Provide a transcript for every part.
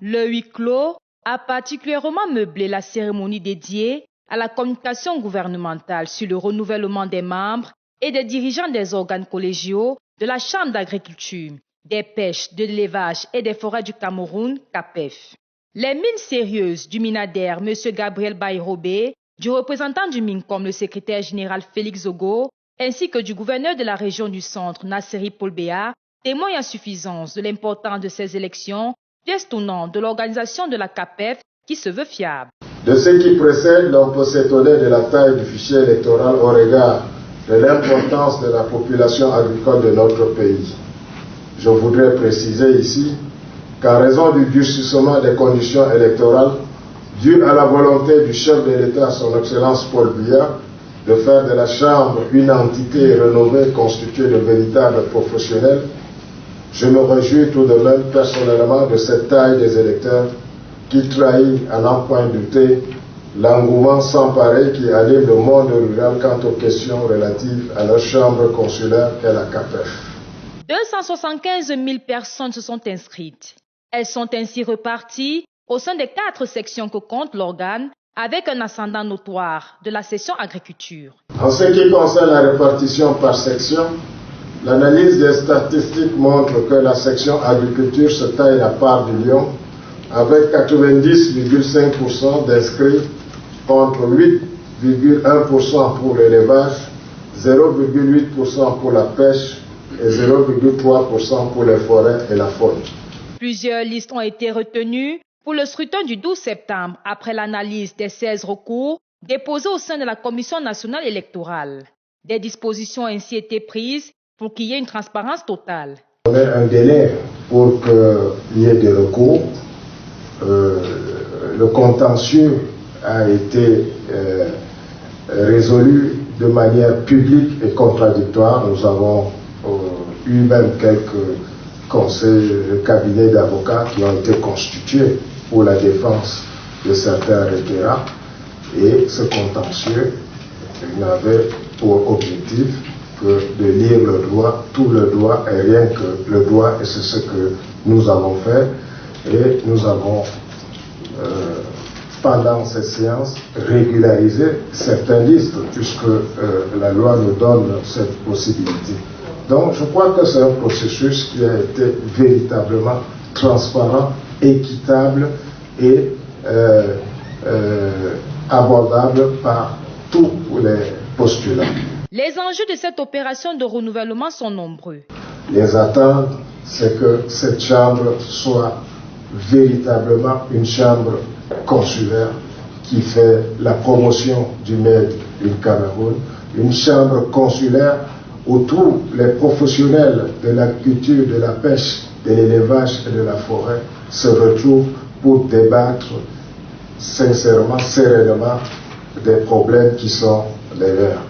Le huis clos a particulièrement meublé la cérémonie dédiée à la communication gouvernementale sur le renouvellement des membres et des dirigeants des organes collégiaux de la Chambre d'agriculture, des pêches, de l'élevage et des forêts du Cameroun, CAPEF. Les mines sérieuses du Minader, M. Gabriel Bayrobé, du représentant du MINCOM, le secrétaire général Félix Zogo, ainsi que du gouverneur de la région du Centre, Nasseri Paul-Béa, témoignent à suffisance de l'importance de ces élections, pièce tournante de l'organisation de la CAPEF qui se veut fiable. De ce qui précède, l'on peut s'étonner de la taille du fichier électoral au regard de l'importance de la population agricole de notre pays. Je voudrais préciser ici qu'en raison du durcissement des conditions électorales, dû à la volonté du chef de l'État, son Excellence Paul Biya, de faire de la Chambre une entité rénovée constituée de véritables professionnels, je me réjouis tout de même personnellement de cette taille des électeurs qui trahit à n'en point douter l'engouement sans pareil qui anime le monde rural quant aux questions relatives à leur chambre consulaire et à la CAPEF. 275 000 personnes se sont inscrites. Elles sont ainsi reparties au sein des 4 sections que compte l'organe, avec un ascendant notoire de la section agriculture. En ce qui concerne la répartition par section, l'analyse des statistiques montre que la section agriculture se taille la part du lion avec 90,5% d'inscrits contre 8,1% pour l'élevage, 0,8% pour la pêche et 0,3% pour les forêts et la faune. Plusieurs listes ont été retenues pour le scrutin du 12 septembre après l'analyse des 16 recours déposés au sein de la Commission nationale électorale. Des dispositions ont ainsi été prises pour qu'il y ait une transparence totale. On a un délai pour qu'il y ait des recours. Le contentieux a été résolu de manière publique et contradictoire. Nous avons eu même quelques conseils de cabinets d'avocats qui ont été constitués pour la défense de certains requérants. Et ce contentieux n'avait pour objectif que de lire le droit, tout le droit et rien que le droit, et c'est ce que nous avons fait. Et nous avons, pendant cette séance, régularisé certaines listes, puisque la loi nous donne cette possibilité. Donc je crois que c'est un processus qui a été véritablement transparent, équitable et abordable par tous les postulants. Les enjeux de cette opération de renouvellement sont nombreux. Les attentes, c'est que cette chambre soit véritablement une chambre consulaire qui fait la promotion du Made in Cameroun, une chambre consulaire où tous les professionnels de l'agriculture, de la pêche, de l'élevage et de la forêt se retrouvent pour débattre sincèrement, sereinement des problèmes qui sont les leurs.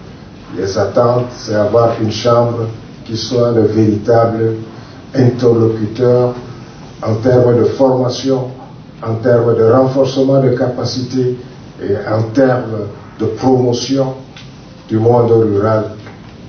Les attentes, c'est avoir une chambre qui soit le véritable interlocuteur en termes de formation, en termes de renforcement de capacités et en termes de promotion du monde rural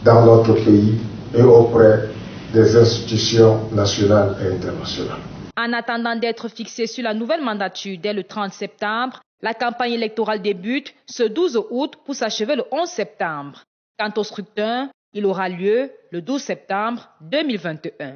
dans notre pays et auprès des institutions nationales et internationales. En attendant d'être fixé sur la nouvelle mandature dès le 30 septembre, la campagne électorale débute ce 12 août pour s'achever le 11 septembre. Quant au scrutin, il aura lieu le 12 septembre 2021.